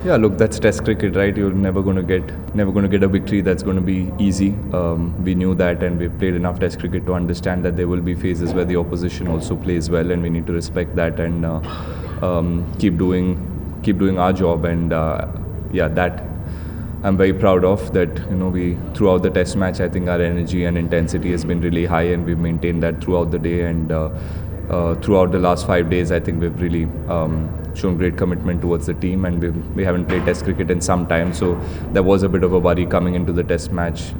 Yeah, look, that's Test cricket, right? You're never going to get a victory that's going to be easy. We knew that, and we played enough Test cricket to understand that there will be phases where the opposition also plays well, and we need to respect that and keep doing our job. And yeah, that I'm very proud of that. We throughout the Test match, I think our energy and intensity has been really high, and we've maintained that throughout the day and throughout the last 5 days. I think we've really shown great commitment towards the team, and we haven't played Test cricket in some time, so there was a bit of a worry coming into the Test match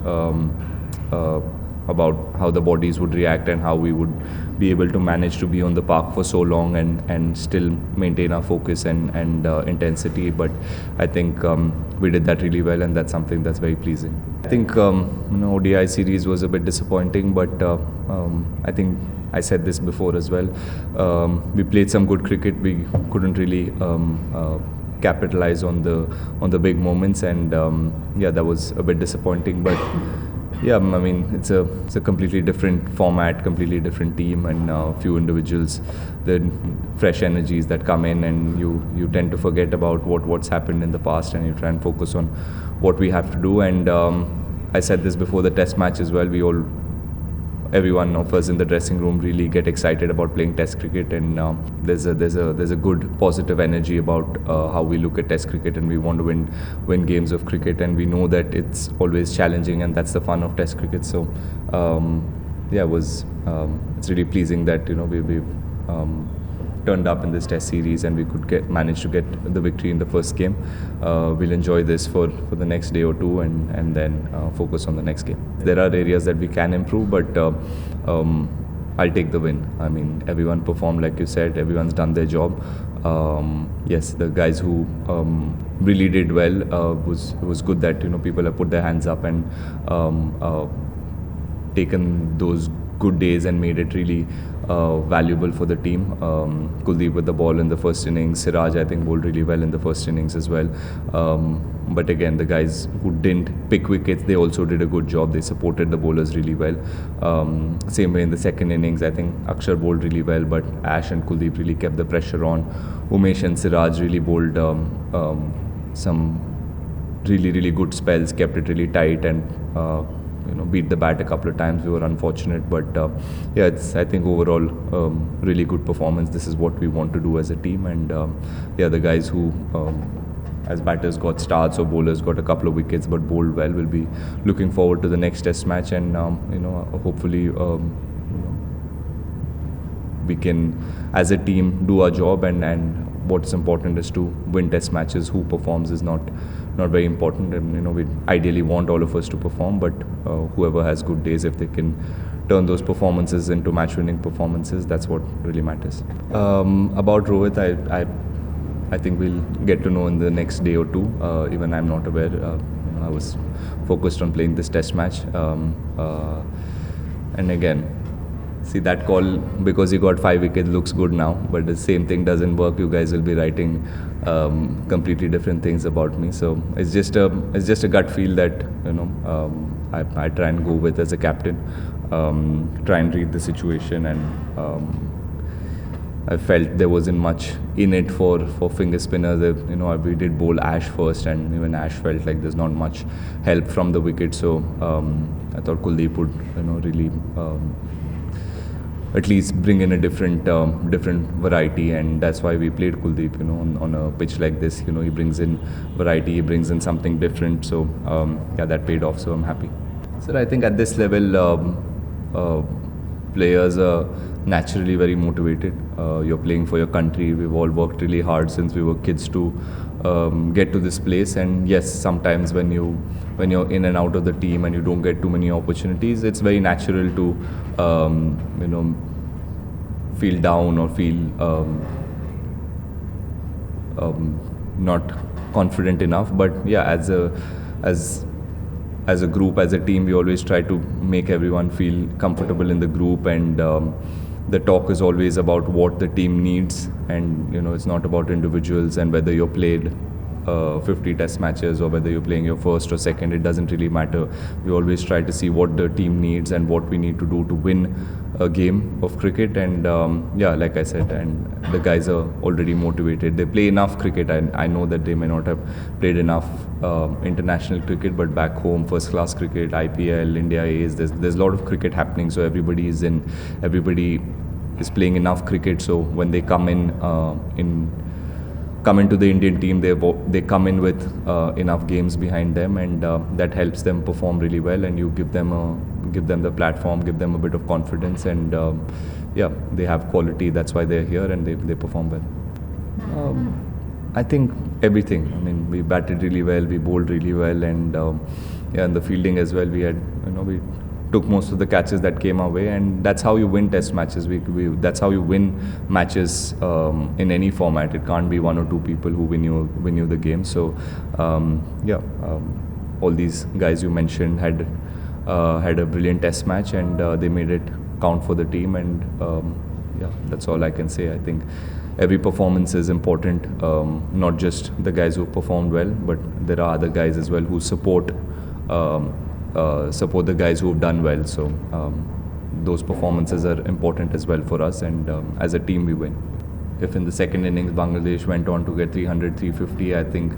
about how the bodies would react and how we would be able to manage to be on the park for so long and still maintain our focus and intensity. But I think we did that really well, and that's something that's very pleasing. I think ODI series was a bit disappointing, but I think I said this before as well. We played some good cricket. We couldn't really capitalize on the big moments, and yeah, that was a bit disappointing. But yeah, I mean, it's a completely different format, completely different team, and a few individuals, the fresh energies that come in, and you tend to forget about what's happened in the past, and you try and focus on what we have to do. And I said this before the Test match as well. Everyone of us in the dressing room really get excited about playing Test cricket, and there's a good positive energy about how we look at Test cricket, and we want to win games of cricket, and we know that it's always challenging, and that's the fun of Test cricket. So yeah, it's really pleasing that we've turned up in this Test series, and we could manage to get the victory in the first game. We'll enjoy this for the next day or two, and then focus on the next game. There are areas that we can improve, but I'll take the win. I mean, everyone performed, like you said. Everyone's done their job. Yes, the guys who really did well, it was good that people have put their hands up and taken those good days and made it really valuable for the team. Kuldeep with the ball in the first innings. Siraj, I think, bowled really well in the first innings as well. But again, the guys who didn't pick wickets, they also did a good job. They supported the bowlers really well. Same way in the second innings, I think Akshar bowled really well, but Ash and Kuldeep really kept the pressure on. Umesh and Siraj really bowled some really good spells, kept it really tight, and beat the bat a couple of times. We were unfortunate, but yeah, it's, I think, overall really good performance. This is what we want to do as a team, and yeah, the guys who as batters got starts or bowlers got a couple of wickets but bowled well will be looking forward to the next Test match, and hopefully we can as a team do our job, and what's important is to win Test matches. Who performs is not very important, and we ideally want all of us to perform, but whoever has good days, if they can turn those performances into match-winning performances, that's what really matters. About Rohit, I think we'll get to know in the next day or two. Even I'm not aware. I was focused on playing this Test match, and again, see, that call, because he got 5 wickets, looks good now, but the same thing doesn't work. You guys will be writing completely different things about me. So it's just a gut feel that I try and go with as a captain. Try and read the situation, and I felt there wasn't much in it for finger spinners. We did bowl Ash first, and even Ash felt like there's not much help from the wicket. So I thought Kuldeep would really at least bring in a different variety, and that's why we played Kuldeep. On a pitch like this, he brings in variety, he brings in something different. So yeah, that paid off. So I'm happy. So I think at this level, players are naturally very motivated. You're playing for your country. We've all worked really hard since we were kids to get to this place, and yes, sometimes when you're in and out of the team and you don't get too many opportunities, it's very natural to feel down or feel not confident enough. But yeah, as a group, as a team, we always try to make everyone feel comfortable in the group, and the talk is always about what the team needs, and it's not about individuals, and whether you're played 50 Test matches or whether you're playing your first or second, it doesn't really matter. We always try to see what the team needs and what we need to do to win a game of cricket, and yeah, like I said, and the guys are already motivated. They play enough cricket. I know that they may not have played enough international cricket, but back home, first class cricket, IPL, India A's, there's a lot of cricket happening. So everybody is playing enough cricket. So when they come into the Indian team, they come in with enough games behind them, and that helps them perform really well. And you give them the platform, give them a bit of confidence, and yeah, they have quality. That's why they're here, and they perform well. I think everything. I mean, we batted really well, we bowled really well, and yeah, and the fielding as well. We took most of the catches that came our way, and that's how you win test matches. That's how you win matches in any format. It can't be one or two people who win you the game. So yeah, all these guys you mentioned had a brilliant test match, and they made it count for the team. And yeah, that's all I can say. I think every performance is important, not just the guys who performed well, but there are other guys as well who support the guys who have done well. So those performances are important as well for us, and as a team we win. If in the second innings Bangladesh went on to get 300, 350, I think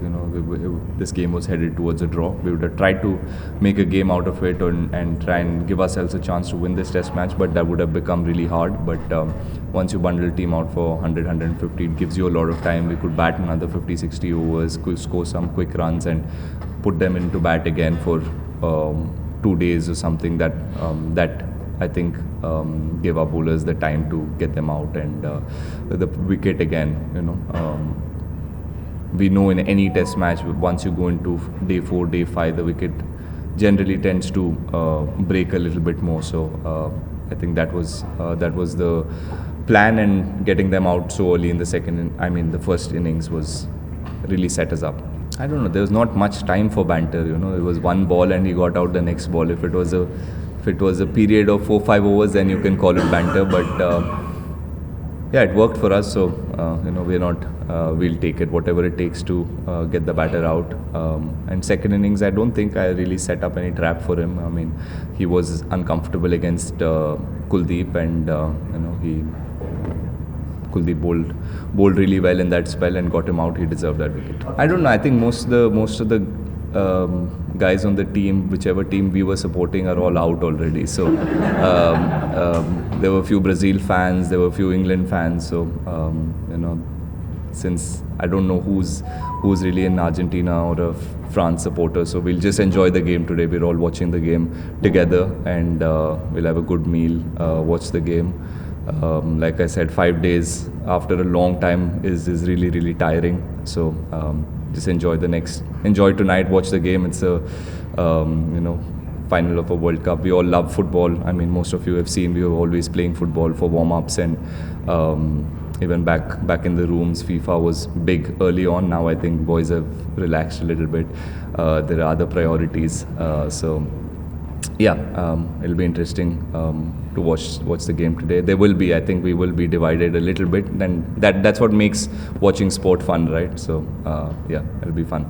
this game was headed towards a draw. We would have tried to make a game out of it and try and give ourselves a chance to win this test match, but that would have become really hard. But once you bundle a team out for 100, 150, it gives you a lot of time. We could bat another 50, 60 overs, could score some quick runs, and put them into bat again for 2 days or something. That I think gave our bowlers the time to get them out, and the wicket again. We know in any test match, once you go into day 4, day 5, the wicket generally tends to break a little bit more. So I think that was the plan, and getting them out so early in the first innings was really set us up. I don't know. There was not much time for banter. It was one ball and he got out the next ball. If it was a period of 4-5 overs, then you can call it banter. But yeah, it worked for us. So we'll take it, whatever it takes to get the batter out. And second innings, I don't think I really set up any trap for him. I mean, he was uncomfortable against Kuldeep, and Kuldeep bowled really well in that spell and got him out. He deserved that wicket. I don't know. I think most of the guys on the team, whichever team we were supporting, are all out already. So there were a few Brazil fans, there were a few England fans. So since I don't know who's really an Argentina or a France supporter, so we'll just enjoy the game today. We're all watching the game together, and we'll have a good meal, watch the game. Like I said, 5 days after a long time is really, really tiring. So just enjoy tonight, watch the game. It's a final of a World Cup. We all love football. I mean, most of you have seen we were always playing football for warm-ups, and even back in the rooms, FIFA was big early on. Now I think boys have relaxed a little bit. There are other priorities. So yeah, it'll be interesting to watch the game today. I think we will be divided a little bit, and that's what makes watching sport fun, right? So yeah, it'll be fun.